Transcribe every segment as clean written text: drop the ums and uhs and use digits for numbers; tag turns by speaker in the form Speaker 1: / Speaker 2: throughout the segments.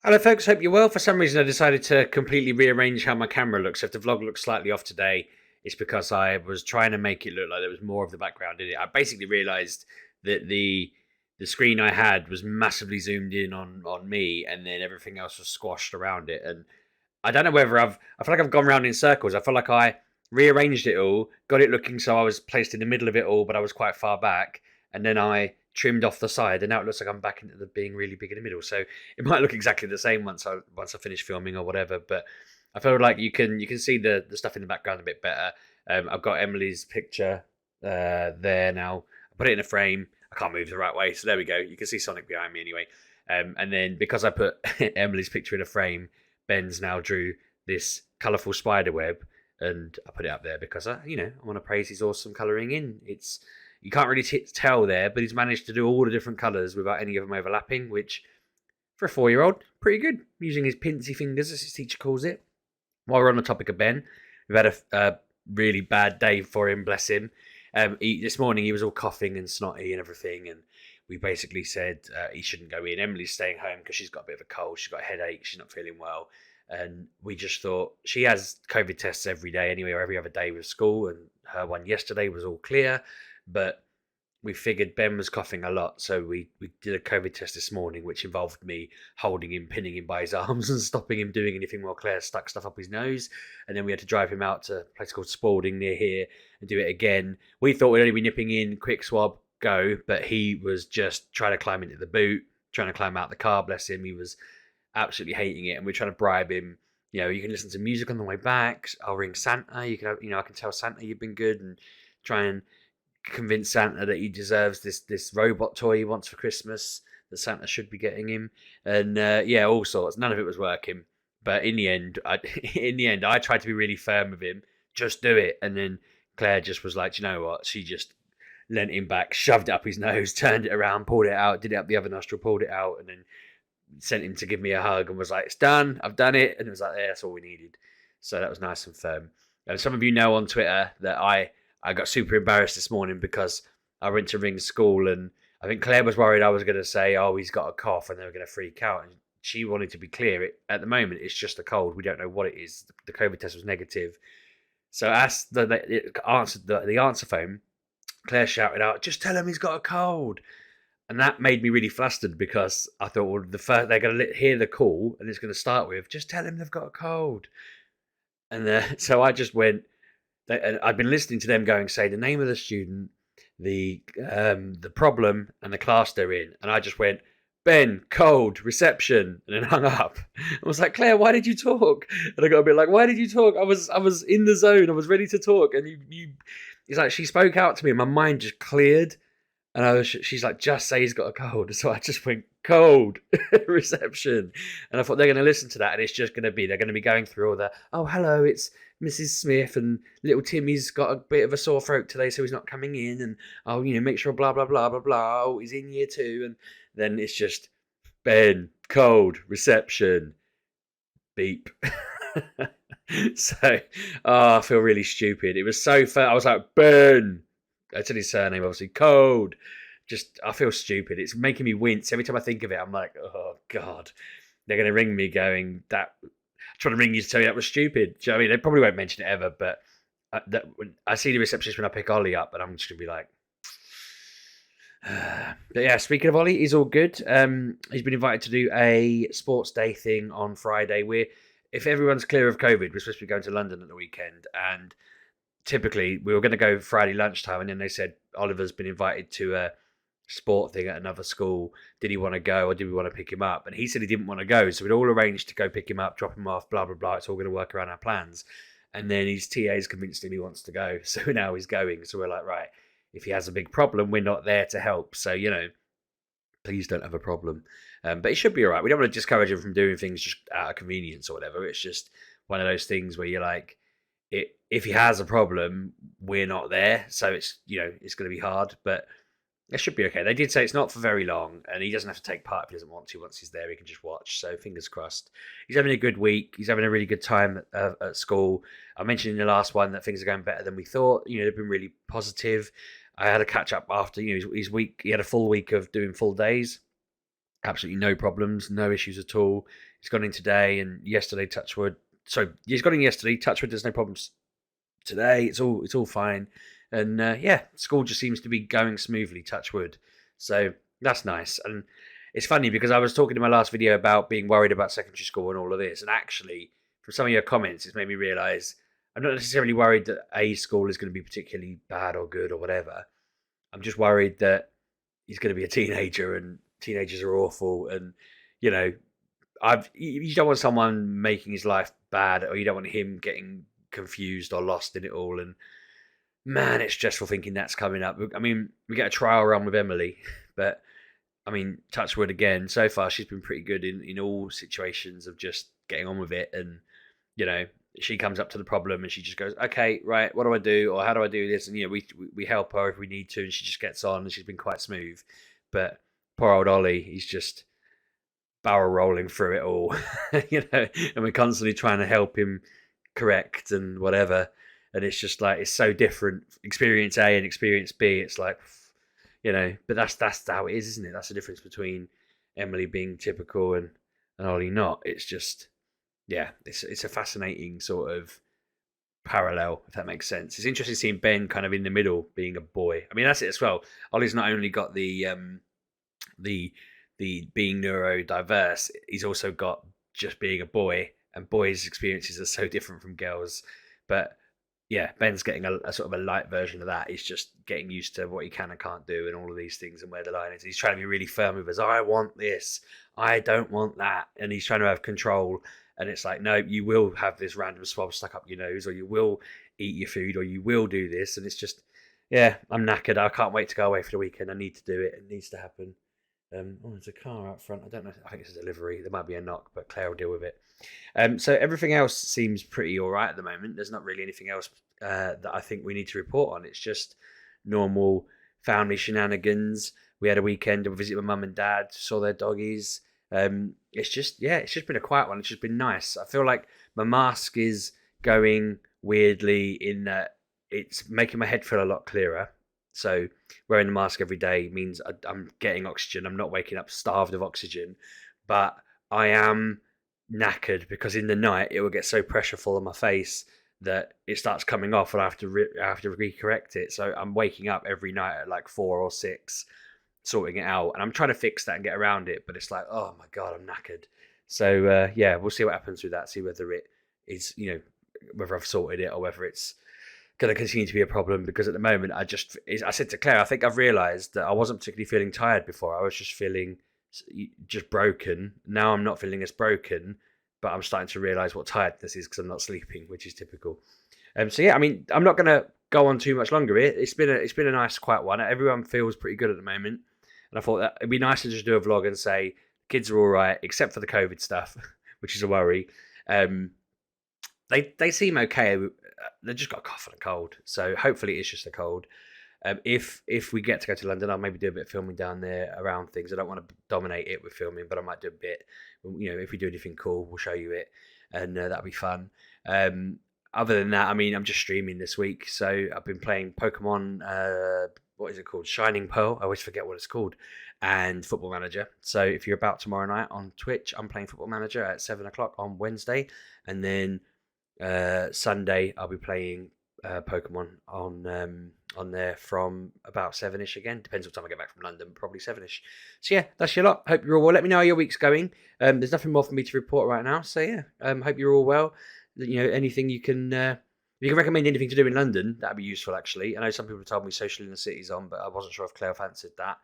Speaker 1: Hello, folks. Hope you're well. For some reason, I decided to completely rearrange how my camera looks. So if the vlog looks slightly off today, it's because I was trying to make it look like there was more of the background in it. I basically realised that the screen I had was massively zoomed in on me, and then everything else was squashed around it. And I don't know whether I feel like I've gone round in circles. I feel like I rearranged it all, got it looking so I was placed in the middle of it all, but I was quite far back, and then I trimmed off the side, and now it looks like I'm back into the being really big in the middle. So it might look exactly the same once I finish filming or whatever. But I feel like you can see the stuff in the background a bit better. I've got Emily's picture there now. I put it in a frame. I can't move the right way, so there we go. You can see Sonic behind me anyway. And then because I put Emily's picture in a frame, Ben's now drew this colourful spider web, and I put it up there because I want to praise his awesome colouring in. It's you can't really tell there, but he's managed to do all the different colours without any of them overlapping, which for a 4-year-old, pretty good. Using his pincy fingers, as his teacher calls it. While we're on the topic of Ben, we've had a really bad day for him, bless him. This morning he was all coughing and snotty and everything, and we basically said he shouldn't go in. Emily's staying home because she's got a bit of a cold. She's got a headache. She's not feeling well. And we just thought she has COVID tests every day anyway, or every other day with school. And her one yesterday was all clear. But we figured Ben was coughing a lot. So we did a COVID test this morning, which involved me holding him, pinning him by his arms and stopping him doing anything while Claire stuck stuff up his nose. And then we had to drive him out to a place called Spalding near here and do it again. We thought we'd only be nipping in, quick swab, go, but he was just trying to climb into the boot, trying to climb out the car. Bless him, he was absolutely hating it, and we're trying to bribe him. You can listen to music on the way back. I'll ring Santa. I can tell Santa you've been good, and try and convince Santa that he deserves this robot toy he wants for Christmas that Santa should be getting him, and all sorts. None of it was working, but in the end, I tried to be really firm with him. Just do it, and then Claire just was like, you know what? She just leant him back, shoved it up his nose, turned it around, pulled it out, did it up the other nostril, pulled it out, and then sent him to give me a hug and was like, it's done, I've done it. And it was like, yeah, that's all we needed. So that was nice and firm. And some of you know on Twitter that I got super embarrassed this morning because I went to ring school, and I think Claire was worried I was going to say, oh, he's got a cough, and they were going to freak out. And she wanted to be clear. At the moment, it's just a cold. We don't know what it is. The COVID test was negative. So as the answer phone, Claire shouted out, just tell him he's got a cold. And that made me really flustered because I thought, well, they're going to hear the call, and it's going to start with, just tell him they've got a cold. And so I just went, I'd been listening to them going, say the name of the student, the problem, and the class they're in. And I just went, Ben, cold, reception, and then hung up. I was like, Claire, why did you talk? And I got a bit like, why did you talk? I was in the zone. I was ready to talk. And it's like, she spoke out to me, and my mind just cleared. And she's like, just say he's got a cold. So I just went, cold, reception. And I thought they're going to listen to that, and it's just they're going to be going through all the, oh, hello, it's Mrs. Smith, and little Timmy's got a bit of a sore throat today, so he's not coming in. And, oh, make sure blah, blah, blah, blah, blah. Oh, he's in year 2. And then it's just, Ben, cold, reception, beep. So, I feel really stupid. It was so fun. I was like, Ben. I said his surname, obviously. Code. Just, I feel stupid. It's making me wince. Every time I think of it, I'm like, oh, God. They're going to ring me going, trying to ring you to tell you that was stupid. Do you know what I mean? They probably won't mention it ever, but I see the receptionist when I pick Ollie up, and I'm just going to be like, but yeah, speaking of Ollie, he's all good. He's been invited to do a sports day thing on Friday. If everyone's clear of COVID, we're supposed to be going to London at the weekend, and typically we were going to go Friday lunchtime, and then they said Oliver's been invited to a sport thing at another school. Did he want to go, or did we want to pick him up? And he said he didn't want to go, so we'd all arranged to go pick him up, drop him off, blah blah blah. It's all going to work around our plans. And then his TA's convinced him he wants to go, so now he's going. So we're like, right, if he has a big problem, we're not there to help. So please don't have a problem. But it should be all right. We don't want to discourage him from doing things just out of convenience or whatever. It's just one of those things where you're like, if he has a problem, we're not there, so it's it's going to be hard, but it should be okay. They did say it's not for very long, and he doesn't have to take part if he doesn't want to. Once he's there, he can just watch. So fingers crossed. He's having a good week. He's having a really good time at school. I mentioned in the last one that things are going better than we thought. They've been really positive. I had a catch up after his week. He had a full week of doing full days, absolutely no problems, no issues at all. He's gone in today and yesterday, touchwood. So he's gone in yesterday, touchwood. There's no problems today. It's all fine, and yeah, school just seems to be going smoothly. Touchwood. So that's nice, and it's funny because I was talking in my last video about being worried about secondary school and all of this, and actually, from some of your comments, it's made me realise I'm not necessarily worried that a school is going to be particularly bad or good or whatever. I'm just worried that he's going to be a teenager, and teenagers are awful, and you know, you don't want someone making his life bad, or you don't want him getting confused or lost in it all. And man, it's stressful thinking that's coming up. I mean, we get a trial run with Emily, but I mean, touch wood again. So far, she's been pretty good in all situations of just getting on with it. And you know, she comes up to the problem and she just goes, "Okay, right, what do I do, or how do I do this?" And you know, we help her if we need to, and she just gets on, and she's been quite smooth. But poor old Ollie, he's just barrel rolling through it all, you know, and we're constantly trying to help him correct and whatever. And it's just like it's so different. Experience A and experience B. It's like, you know, but that's how it is, isn't it? That's the difference between Emily being typical and Ollie not. It's just yeah, it's a fascinating sort of parallel, if that makes sense. It's interesting seeing Ben kind of in the middle, being a boy. I mean, that's it as well. Ollie's not only got the the being neurodiverse, he's also got just being a boy, and boys' experiences are so different from girls. But yeah, Ben's getting a sort of a light version of that. He's just getting used to what he can and can't do, and all of these things, and where the line is. He's trying to be really firm with us. I want this. I don't want that, and he's trying to have control. And it's like, no, you will have this random swab stuck up your nose, or you will eat your food, or you will do this. And it's just, yeah, I'm knackered. I can't wait to go away for the weekend. I need to do it. It needs to happen. Oh, there's a car out front. I don't know. I think it's a delivery. There might be a knock, but Claire will deal with it. So everything else seems pretty all right at the moment. There's not really anything else that I think we need to report on. It's just normal family shenanigans. We had a weekend to visit my mum and dad, saw their doggies. It's just been a quiet one. It's just been nice. I feel like my mask is going weirdly in that it's making my head feel a lot clearer. So wearing the mask every day means I'm getting oxygen. I'm not waking up starved of oxygen, but I am knackered because in the night it will get so pressureful on my face that it starts coming off, and I have to recorrect it. So I'm waking up every night at like 4 or 6, sorting it out, and I'm trying to fix that and get around it. But it's like, oh my god, I'm knackered. So yeah, we'll see what happens with that. See whether it is, you know, whether I've sorted it or whether it's going to continue to be a problem. Because at the moment, I said to Claire, I think I've realised that I wasn't particularly feeling tired before. I was just feeling just broken. Now I'm not feeling as broken, but I'm starting to realise what tiredness is because I'm not sleeping, which is typical. So yeah, I mean, I'm not going to go on too much longer. It's been a nice quiet one. Everyone feels pretty good at the moment, and I thought that it'd be nice to just do a vlog and say kids are all right, except for the COVID stuff, which is a worry. They seem okay. They've just got a cough and a cold, so hopefully it's just a cold. If we get to go to London, I'll maybe do a bit of filming down there around things. I don't want to dominate it with filming, but I might do a bit. You know, if we do anything cool, we'll show you it, and that'll be fun. Other than that, I mean, I'm just streaming this week, so I've been playing Pokemon. What is it called? Shining Pearl. I always forget what it's called, and Football Manager. So if you're about tomorrow night on Twitch, I'm playing Football Manager at 7 o'clock on Wednesday, and then Sunday I'll be playing Pokemon on there from about 7ish again. Depends what time I get back from London, probably 7ish. So yeah, that's your lot. Hope you're all well. Let me know how your week's going. There's nothing more for me to report right now. So yeah, hope you're all well. You know, anything you can recommend anything to do in London, that'd be useful actually. I know some people have told me Social in the City's on, but I wasn't sure if Claire fancied that.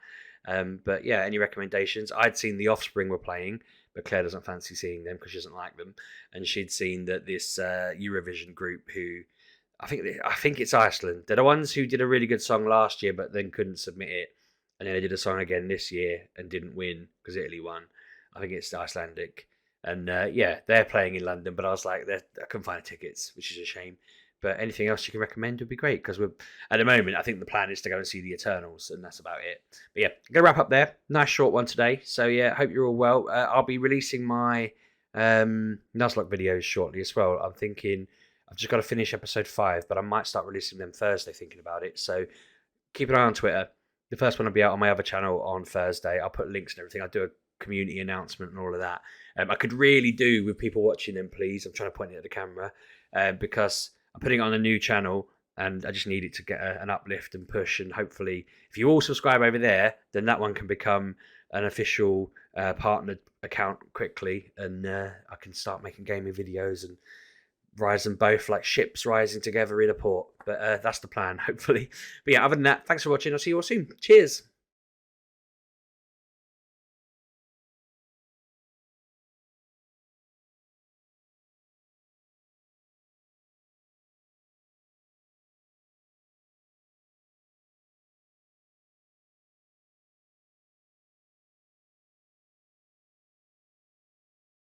Speaker 1: But yeah, any recommendations? I'd seen The Offspring were playing, but Claire doesn't fancy seeing them because she doesn't like them. And she'd seen that this Eurovision group who I think it's Iceland. They're the ones who did a really good song last year, but then couldn't submit it, and then they did a song again this year and didn't win because Italy won. I think it's Icelandic, and yeah, they're playing in London. But I was like, I couldn't find the tickets, which is a shame. But anything else you can recommend would be great because we're at the moment. I think the plan is to go and see the Eternals, and that's about it. But yeah, I'm gonna wrap up there. Nice short one today. So yeah, hope you're all well. I'll be releasing my Nuzlocke videos shortly as well. I'm thinking I've just got to finish episode 5, but I might start releasing them Thursday. Thinking about it, so keep an eye on Twitter. The first one will be out on my other channel on Thursday. I'll put links and everything. I'll do community announcement and all of that. I could really do with people watching them, please. I'm trying to point it at the camera because I'm putting it on a new channel and I just need it to get an uplift and push. And hopefully, if you all subscribe over there, then that one can become an official partnered account quickly, and I can start making gaming videos and rise them both like ships rising together in a port. But that's the plan, hopefully. But yeah, other than that, thanks for watching. I'll see you all soon. Cheers.